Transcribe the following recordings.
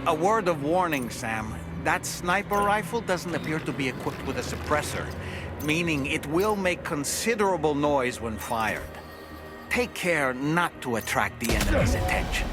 A word of warning, Sam. That sniper rifle doesn't appear to be equipped with a suppressor, meaning it will make considerable noise when fired. Take care not to attract the enemy's attention.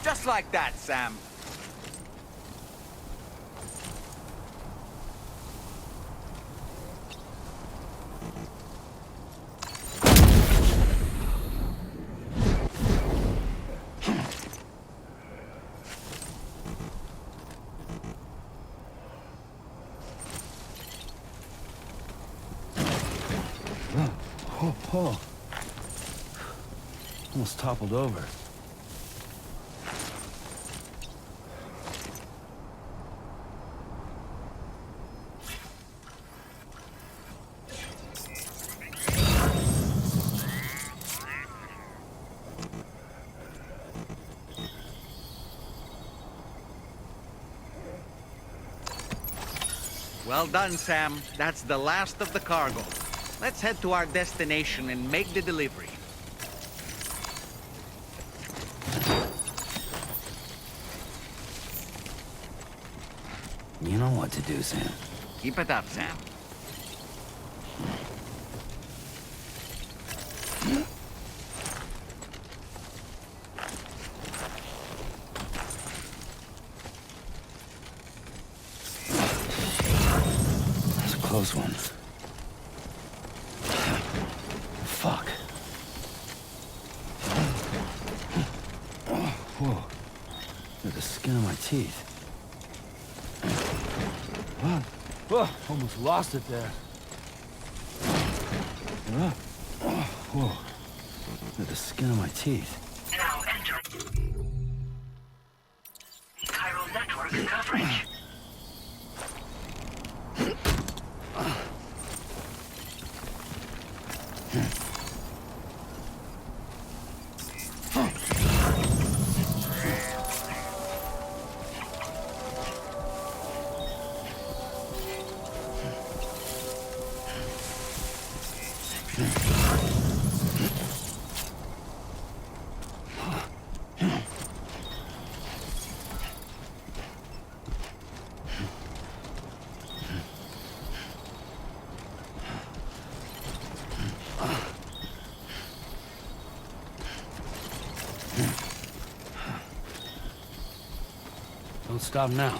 Just like that, Sam. Oh. Almost toppled over. Well done, Sam. That's the last of the cargo. Let's head to our destination and make the delivery. You know what to do, Sam. Keep it up, Sam. That's a close one. Fuck. Whoa. Look at the skin of my teeth. Whoa, almost lost it there. Whoa. Look at the skin of my teeth. Now enter. Chiral network coverage. stop now.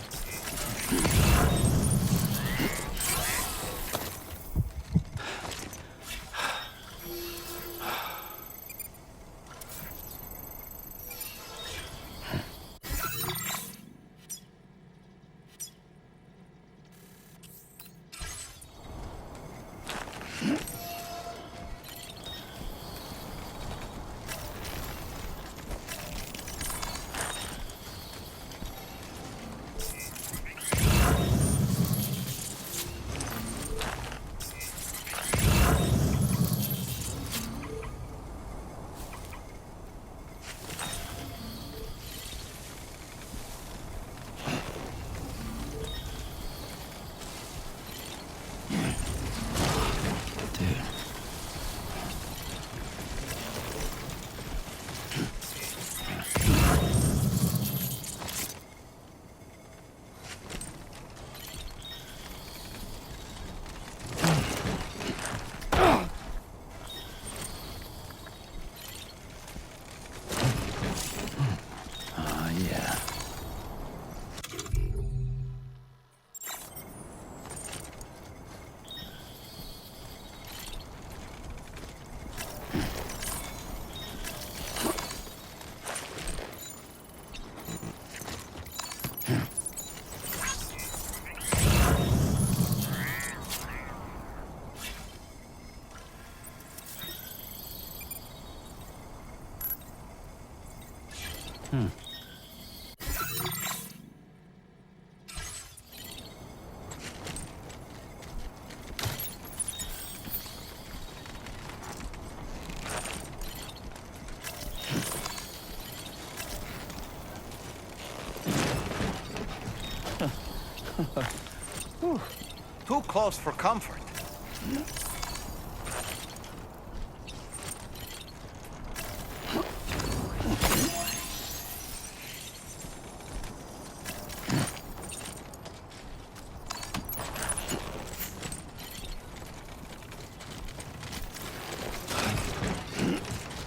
Too close for comfort.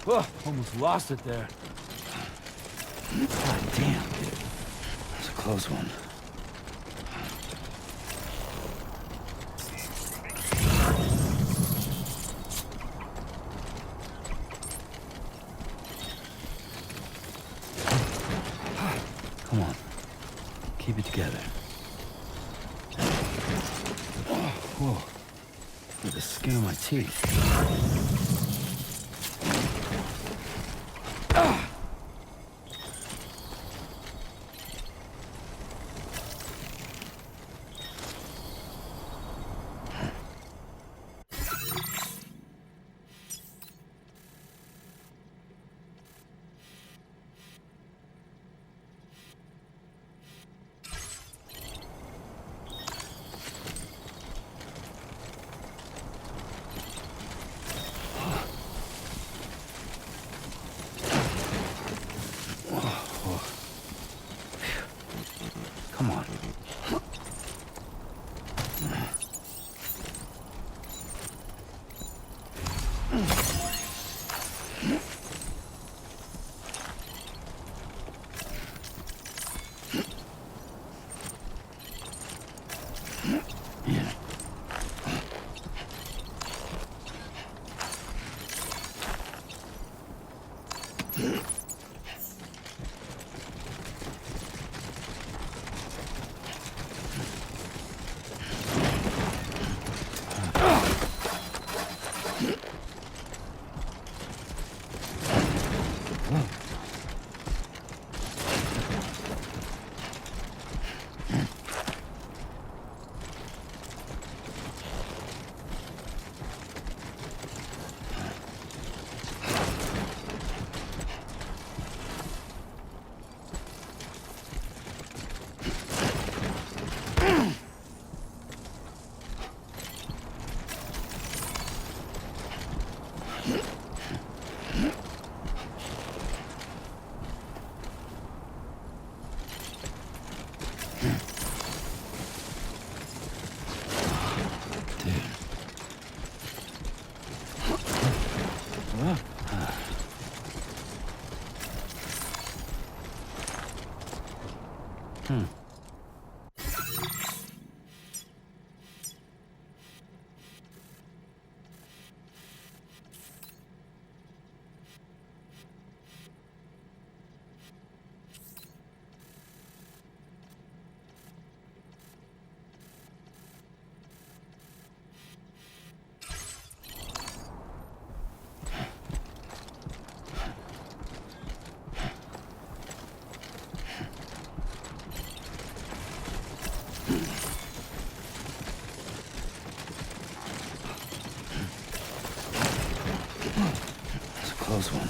Oh, almost lost it there. God damn. That's a close one. Come on. Keep it together. Oh, whoa. Look at the skin of my teeth. Come on. close one.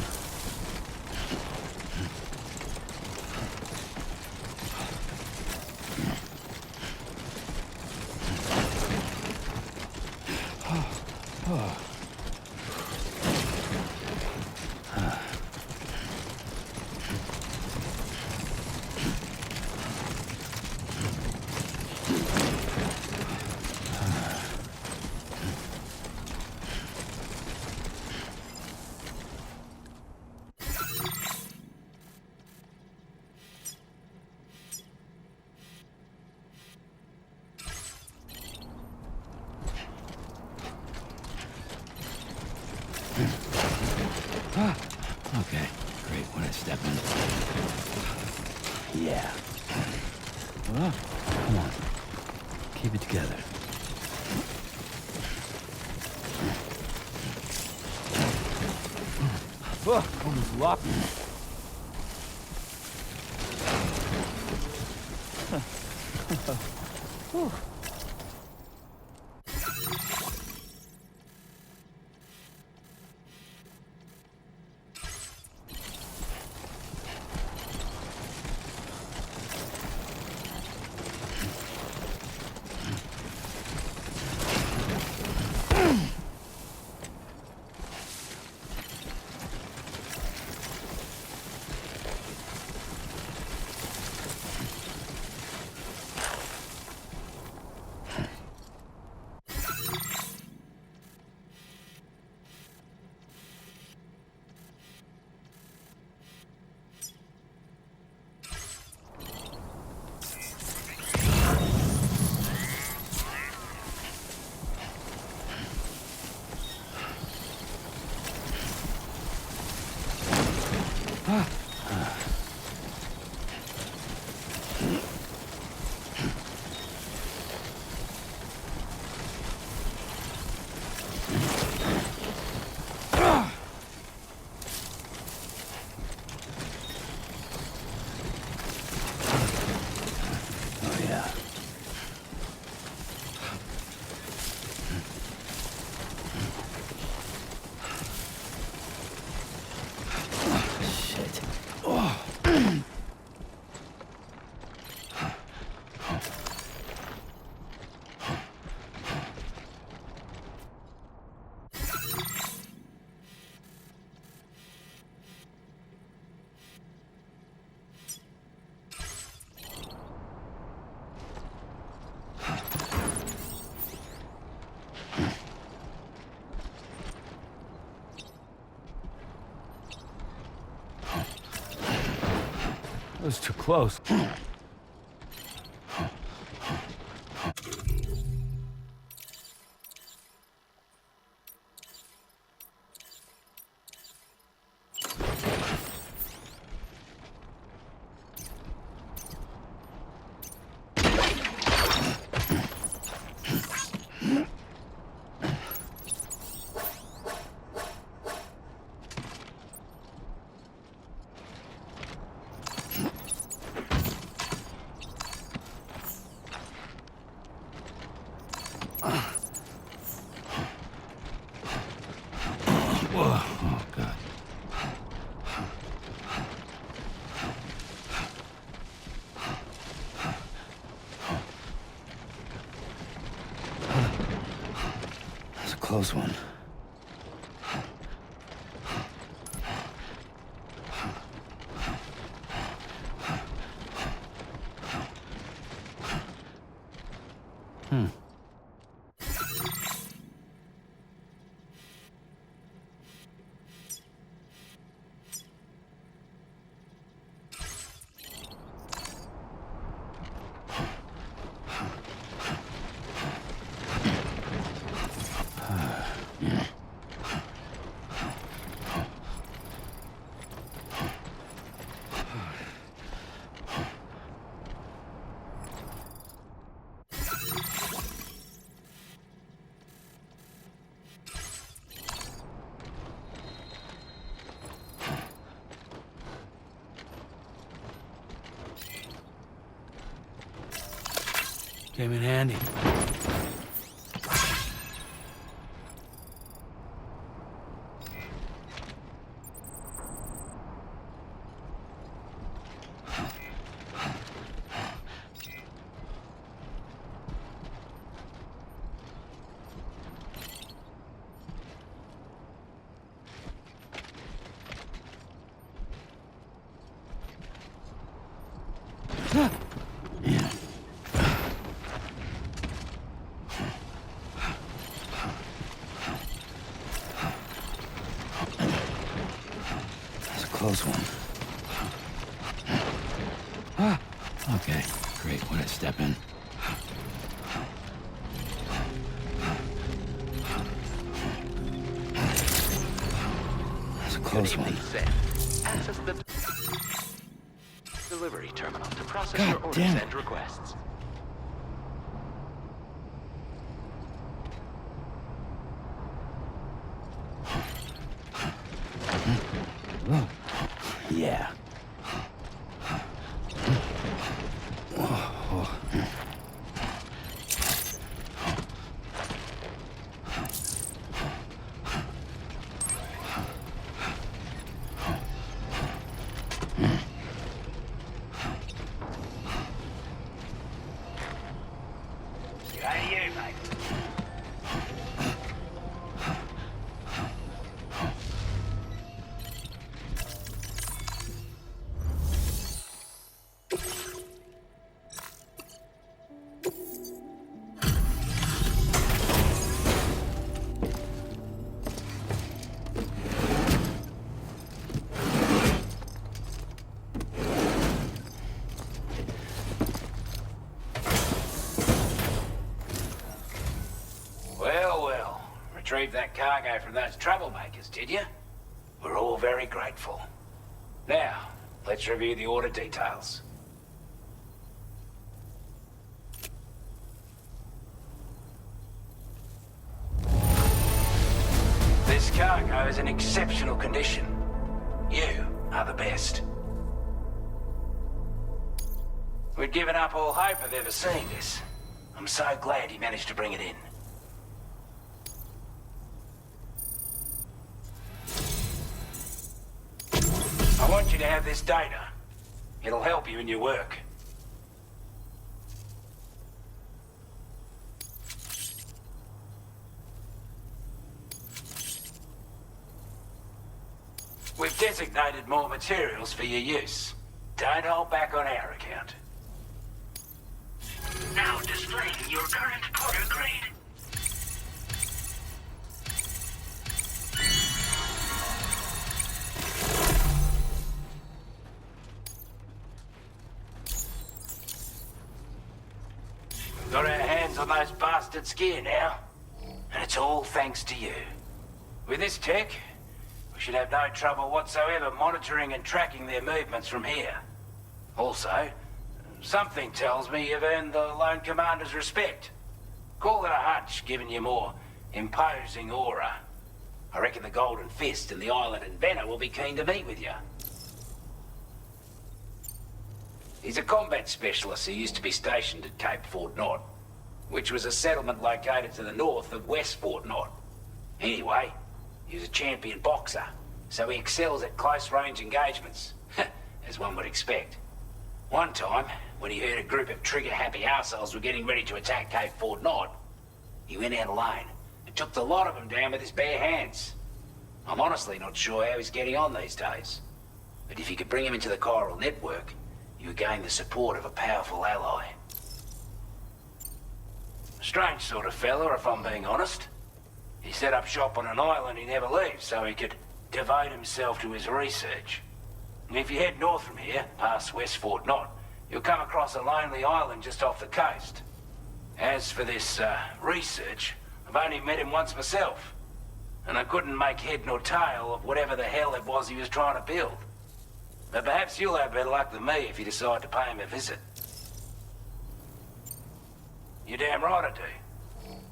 Okay, great when I step in. Yeah. Well, come on. Keep it together. Almost locked me. That was too close. Whoa, oh God. That's a close one. Came in handy. That's a close one. Okay, great. What did I step in? That's a close one. Access the delivery terminal to process God your orders damn it. and requests. Yeah. Right here, mate. Well, well. Retrieved that cargo from those troublemakers, did you? We're all very grateful. Now, let's review the order details. This cargo is in exceptional condition. You are the best. We'd given up all hope of ever seeing this. I'm so glad he managed to bring it in. I want you to have this data. It'll help you in your work. We've designated more materials for your use. Don't hold back on our account. Now displaying your current porter grade. Got our hands on those bastards' gear now. And it's all thanks to you. With this tech, we should have no trouble whatsoever monitoring and tracking their movements from here. Also, something tells me you've earned the Lone Commander's respect. Call it a hunch, giving you more imposing aura. I reckon the Golden Fist and the Island Inventor will be keen to meet with you. He's a combat specialist who used to be stationed at Cape Fort Knot, which was a settlement located to the north of West Fort Knot. Anyway, he was a champion boxer, so he excels at close-range engagements, as one would expect. One time, when he heard a group of trigger-happy arseholes were getting ready to attack Cape Fort Knot, he went out alone and took the lot of them down with his bare hands. I'm honestly not sure how he's getting on these days, but if you could bring him into the chiral network, you would gain the support of a powerful ally. Strange sort of fella, if I'm being honest. He set up shop on an island he never leaves so he could devote himself to his research. And if you head north from here, past West Fort Knot, you'll come across a lonely island just off the coast. As for this, research, I've only met him once myself. And I couldn't make head nor tail of whatever the hell it was he was trying to build. But perhaps you'll have better luck than me if you decide to pay him a visit. You're damn right I do.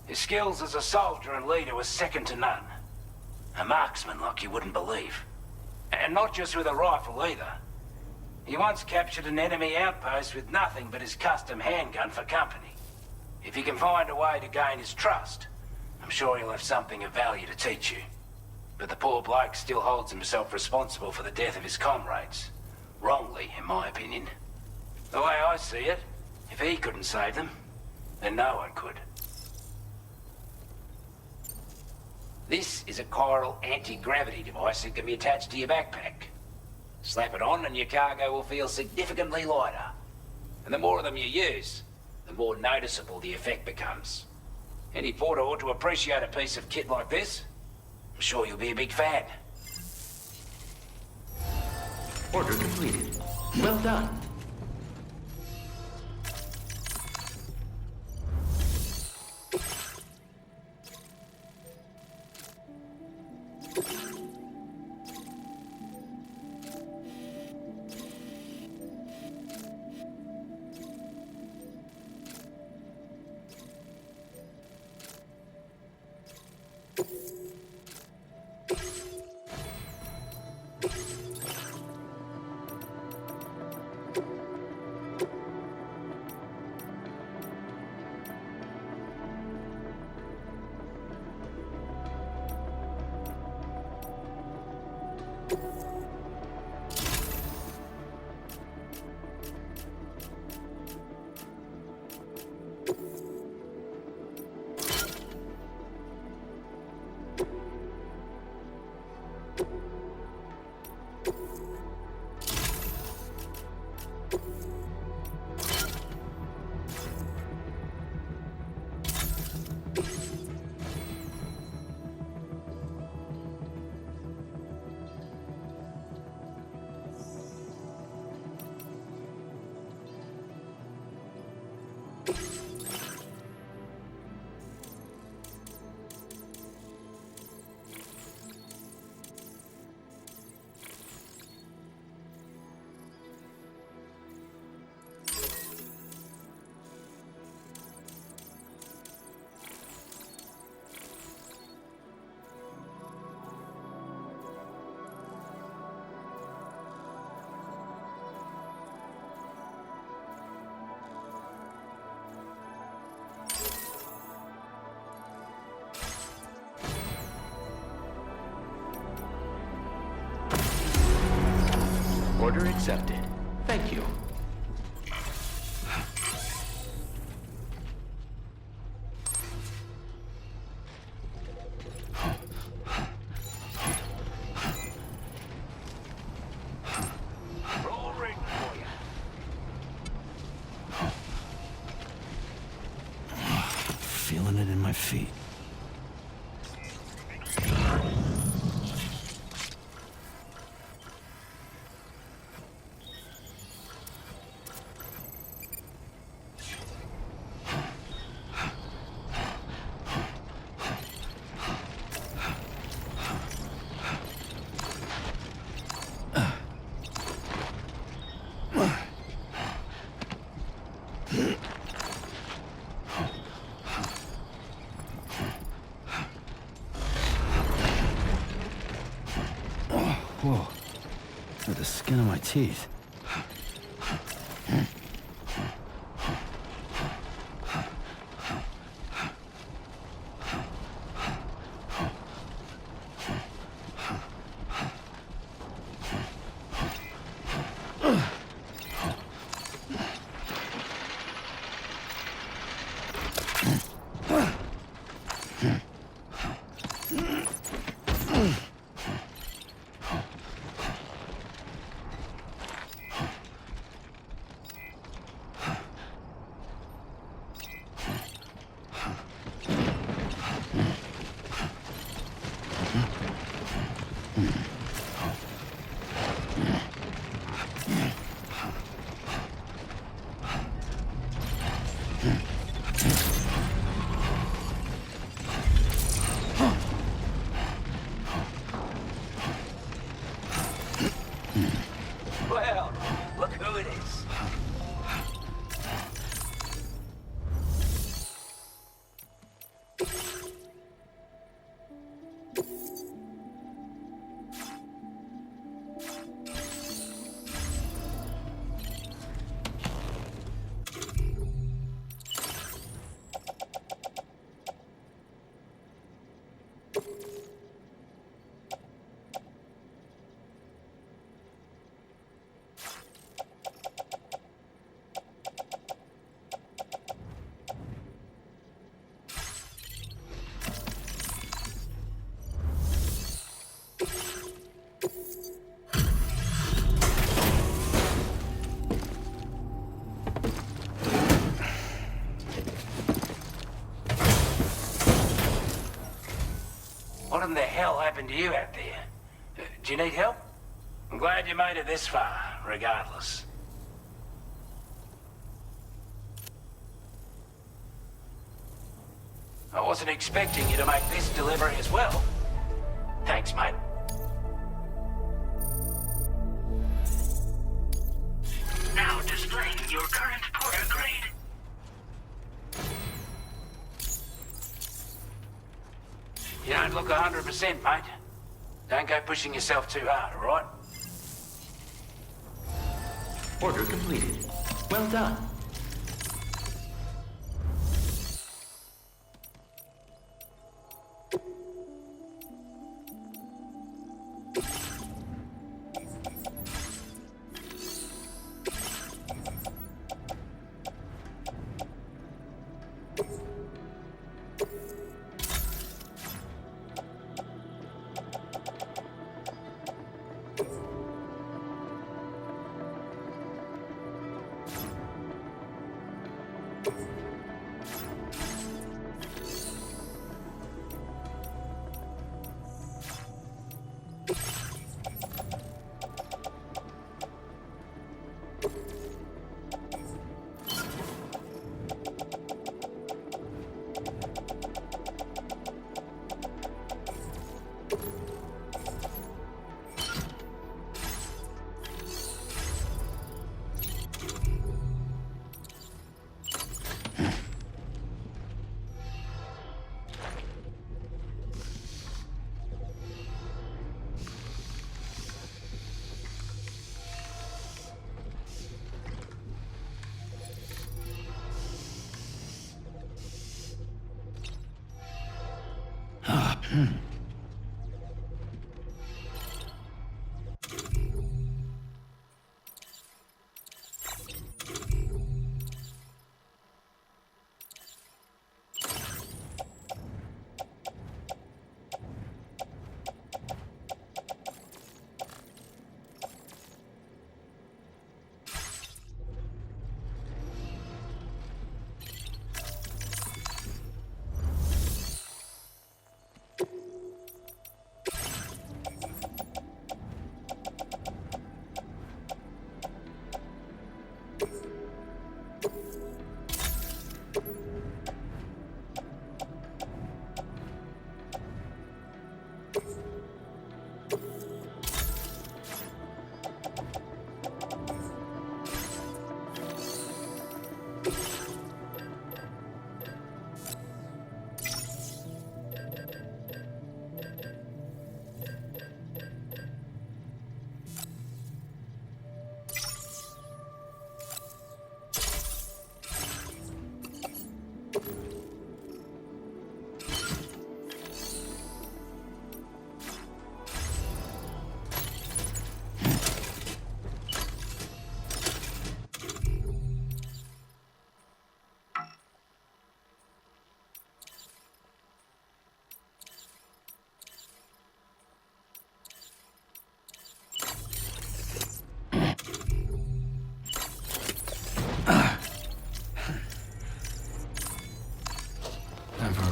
His skills as a soldier and leader were second to none. A marksman like you wouldn't believe. And not just with a rifle either. He once captured an enemy outpost with nothing but his custom handgun for company. If you can find a way to gain his trust, I'm sure he'll have something of value to teach you. But the poor bloke still holds himself responsible for the death of his comrades. Wrongly, in my opinion. The way I see it, if he couldn't save them, then no one could. This is a chiral anti-gravity device that can be attached to your backpack. Slap it on and your cargo will feel significantly lighter. And the more of them you use, the more noticeable the effect becomes. Any porter ought to appreciate a piece of kit like this. I'm sure you'll be a big fan. Order completed. Well done. Order accepted. Thank you. We're all ready for you. Feeling it in my feet. Whoa. Look at the skin of my teeth. Well, look who it is. in the hell happened to you out there? Do you need help? I'm glad you made it this far, regardless. I wasn't expecting you to make this delivery as well. Thanks, mate. Now displaying your current porter grade. You don't look 100%, mate. Don't go pushing yourself too hard, all right? Order completed. Well done.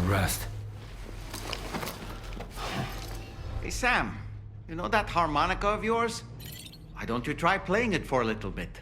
Rest. Hey, Sam, you know that harmonica of yours? Why don't you try playing it for a little bit?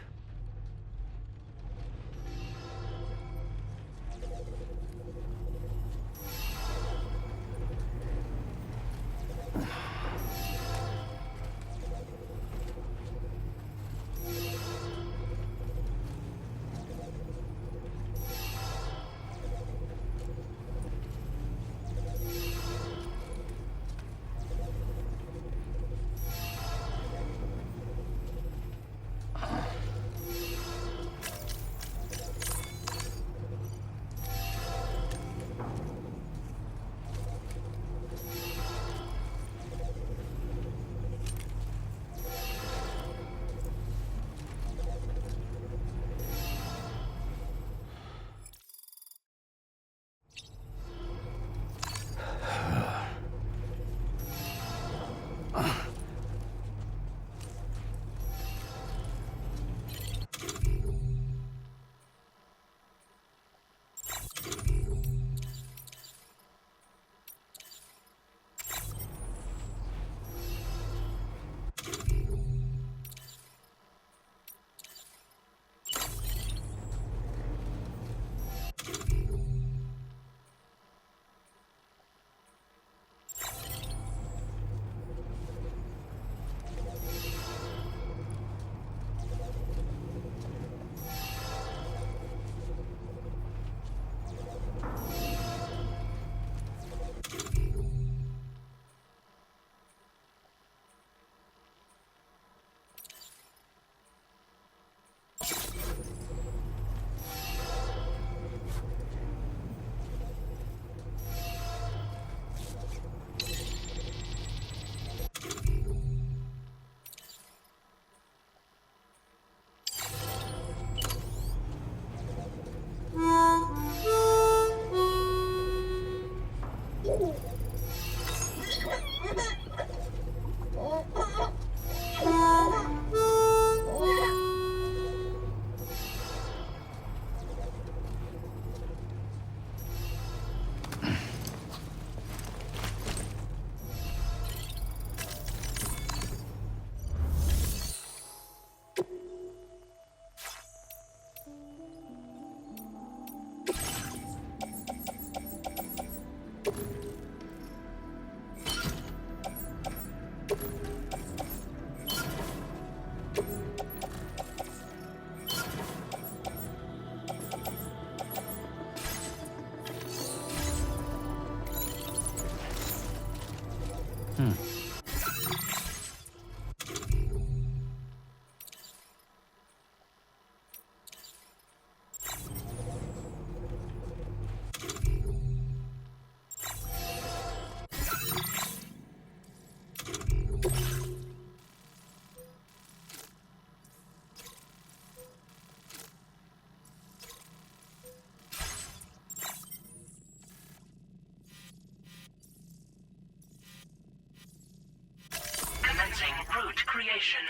Commencing route creation.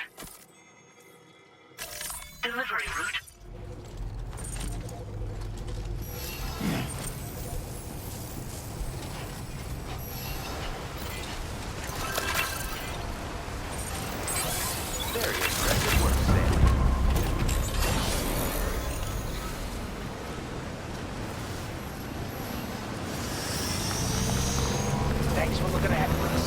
Delivery route. Very impressive work, Sam. Thanks for looking after us.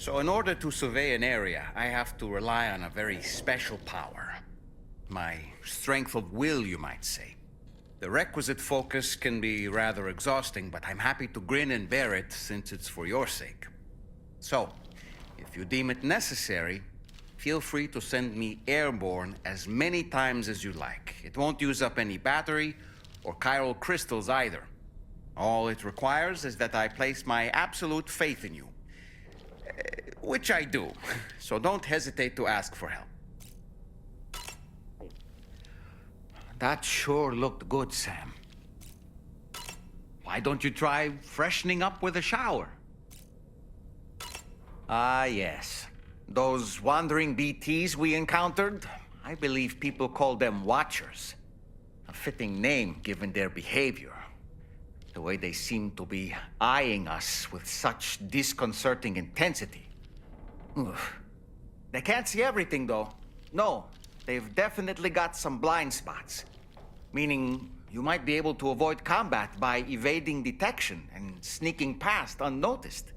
So in order to survey an area, I have to rely on a very special power. My strength of will, you might say. The requisite focus can be rather exhausting, but I'm happy to grin and bear it since it's for your sake. So, if you deem it necessary, feel free to send me airborne as many times as you like. It won't use up any battery or chiral crystals either. All it requires is that I place my absolute faith in you. Which I do, so don't hesitate to ask for help. That sure looked good, Sam. Why don't you try freshening up with a shower? Ah, yes. Those wandering BTs we encountered, I believe people call them Watchers. A fitting name given their behavior. The way they seem to be eyeing us with such disconcerting intensity. Oof. They can't see everything, though. No, they've definitely got some blind spots. Meaning, you might be able to avoid combat by evading detection and sneaking past unnoticed.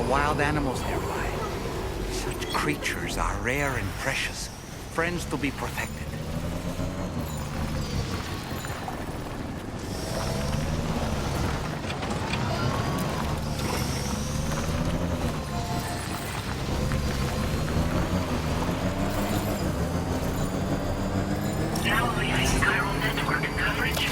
Wild animals nearby. Such creatures are rare and precious, friends to be protected. Now the chiral network coverage.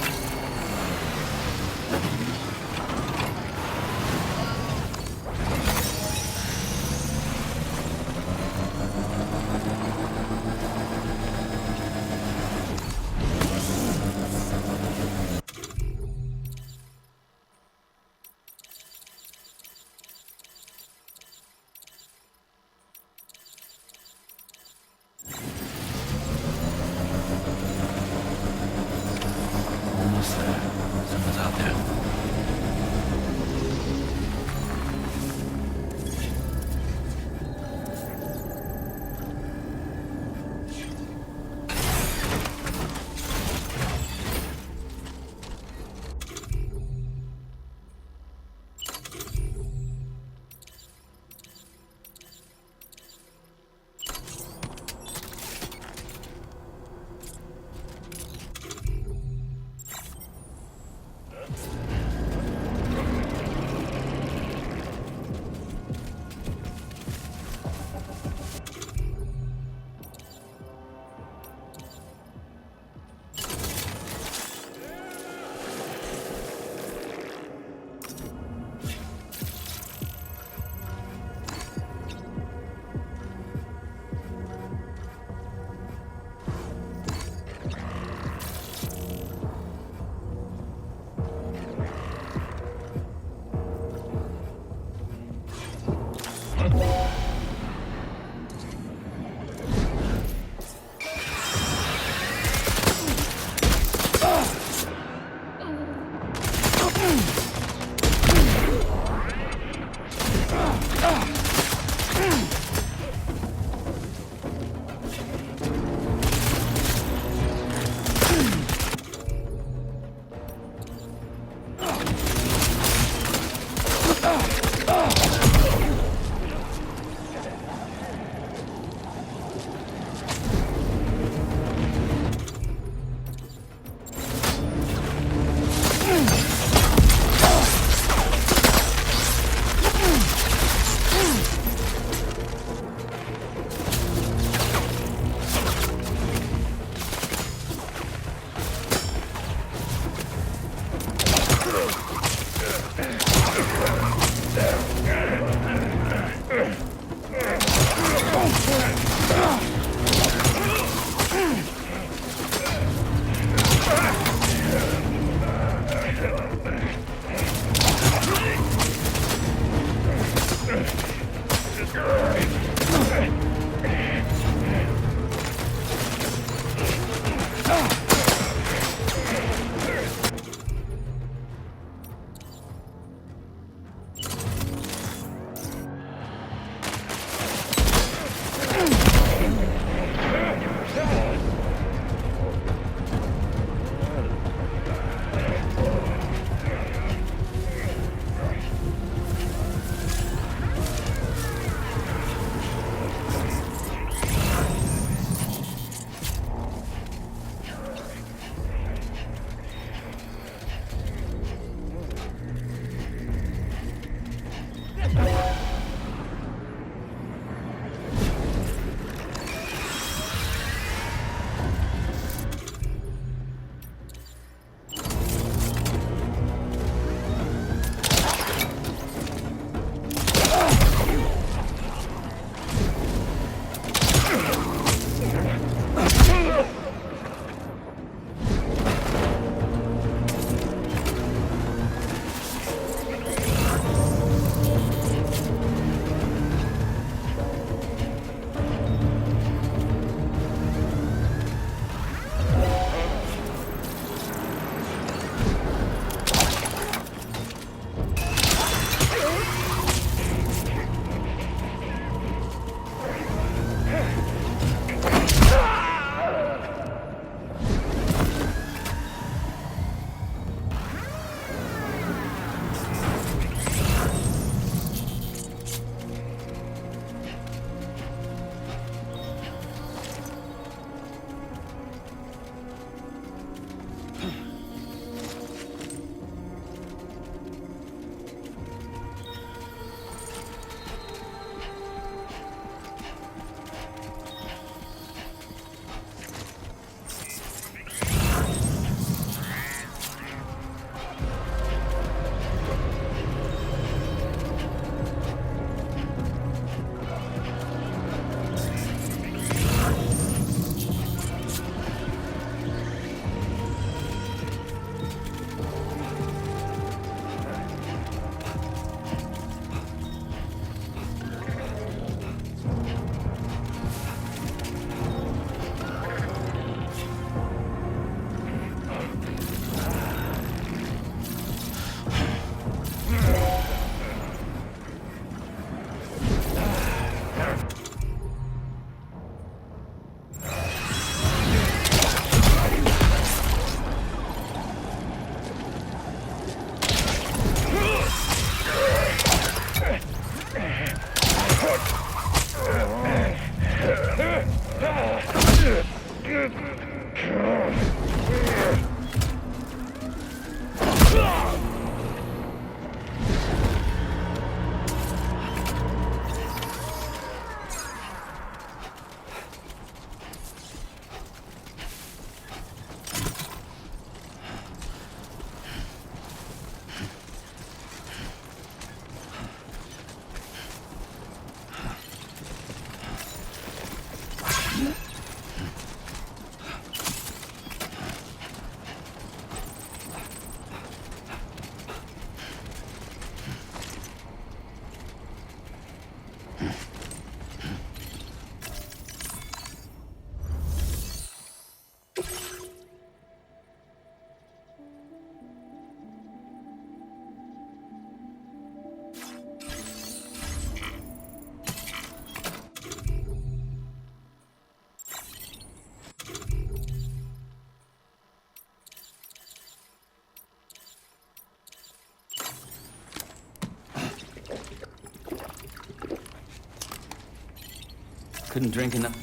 Couldn't drink enough.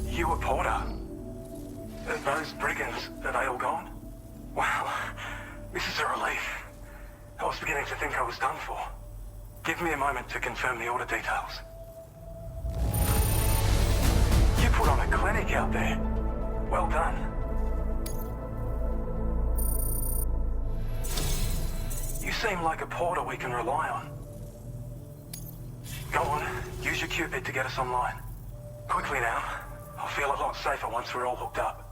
You a porter? Are those brigands, are they all gone? Wow, this is a relief. I was beginning to think I was done for. Give me a moment to confirm the order details. You put on a clinic out there. Well done. You seem like a porter we can rely on. Go on, use your Cupid to get us online. Quickly now. I'll feel a lot safer once we're all hooked up.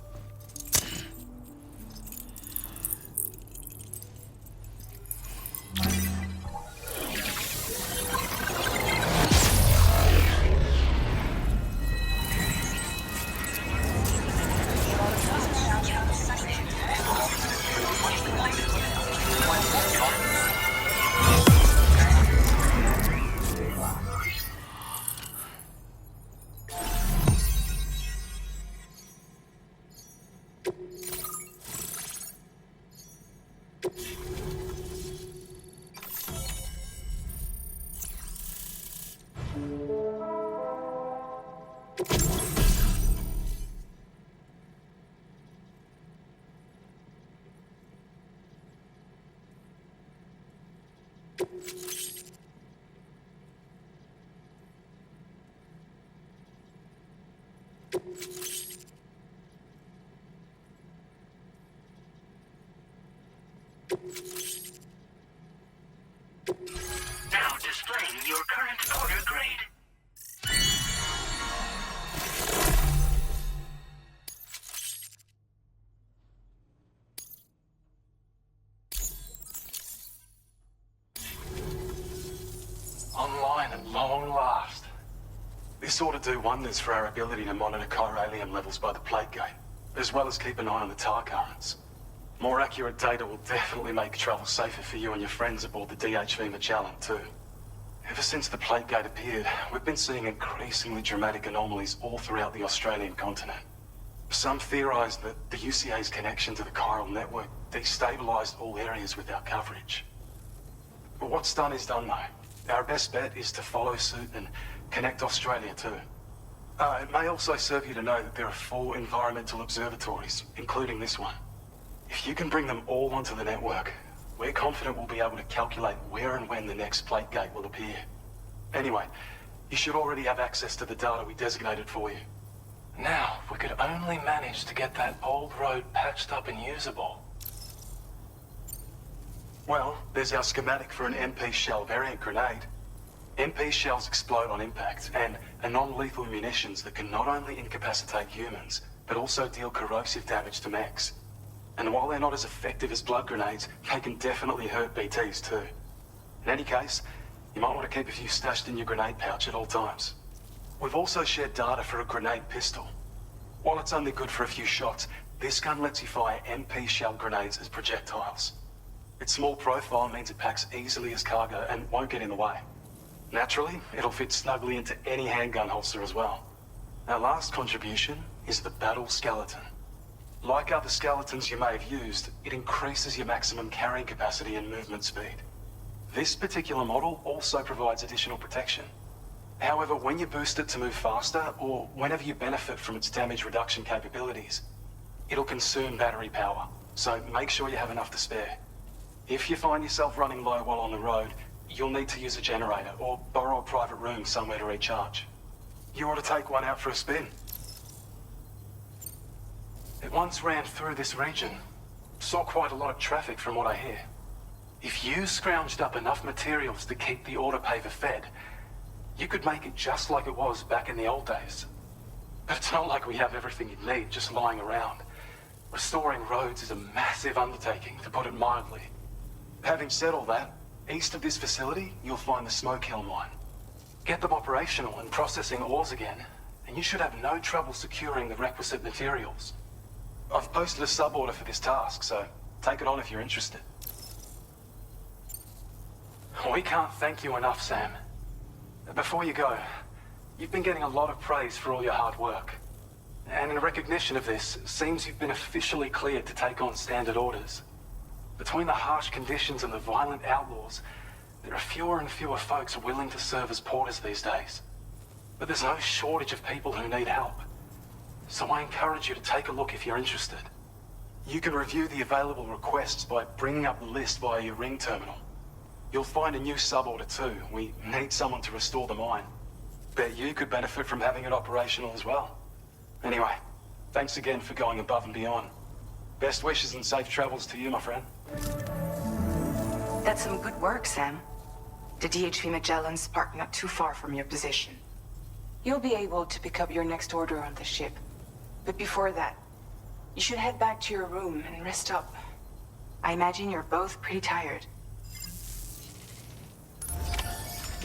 Now displaying your current order grade. Online at long last. This ought to do wonders for our ability to monitor chiralium levels by the plate gate, as well as keep an eye on the tar currents. More accurate data will definitely make travel safer for you and your friends aboard the DHV Magellan, too. Ever since the plate gate appeared, we've been seeing increasingly dramatic anomalies all throughout the Australian continent. Some theorize that the UCA's connection to the chiral network destabilized all areas with our coverage. But what's done is done, though. Our best bet is to follow suit and connect Australia, too. It may also serve you to know that there are 4 environmental observatories, including this one. If you can bring them all onto the network, we're confident we'll be able to calculate where and when the next plate gate will appear. Anyway, you should already have access to the data we designated for you. Now, if we could only manage to get that old road patched up and usable. Well, there's our schematic for an MP shell variant grenade. MP shells explode on impact, and are non-lethal munitions that can not only incapacitate humans, but also deal corrosive damage to mechs. And while they're not as effective as blood grenades, they can definitely hurt BTs too. In any case, you might want to keep a few stashed in your grenade pouch at all times. We've also shared data for a grenade pistol. While it's only good for a few shots, this gun lets you fire MP shell grenades as projectiles. Its small profile means it packs easily as cargo and won't get in the way. Naturally, it'll fit snugly into any handgun holster as well. Our last contribution is the battle skeleton. Like other skeletons you may have used, it increases your maximum carrying capacity and movement speed. This particular model also provides additional protection. However, when you boost it to move faster, or whenever you benefit from its damage reduction capabilities, it'll consume battery power, so make sure you have enough to spare. If you find yourself running low while on the road, you'll need to use a generator or borrow a private room somewhere to recharge. You ought to take one out for a spin. It once ran through this region. Saw quite a lot of traffic from what I hear. If you scrounged up enough materials to keep the autopaver fed, you could make it just like it was back in the old days. But it's not like we have everything you'd need just lying around. Restoring roads is a massive undertaking, to put it mildly. Having said all that, east of this facility, you'll find the Smoke Hill mine. Get them operational and processing ores again, and you should have no trouble securing the requisite materials. I've posted a sub-order for this task, so take it on if you're interested. We can't thank you enough, Sam. Before you go, you've been getting a lot of praise for all your hard work. And in recognition of this, it seems you've been officially cleared to take on standard orders. Between the harsh conditions and the violent outlaws, there are fewer and fewer folks willing to serve as porters these days. But there's no shortage of people who need help. So I encourage you to take a look if you're interested. You can review the available requests by bringing up the list via your ring terminal. You'll find a new sub-order too. We need someone to restore the mine. Bet you could benefit from having it operational as well. Anyway, thanks again for going above and beyond. Best wishes and safe travels to you, my friend. That's some good work, Sam. The DHV Magellan's parked not too far from your position. You'll be able to pick up your next order on the ship. But before that, you should head back to your room and rest up. I imagine you're both pretty tired.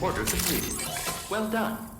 Order completed. Well done.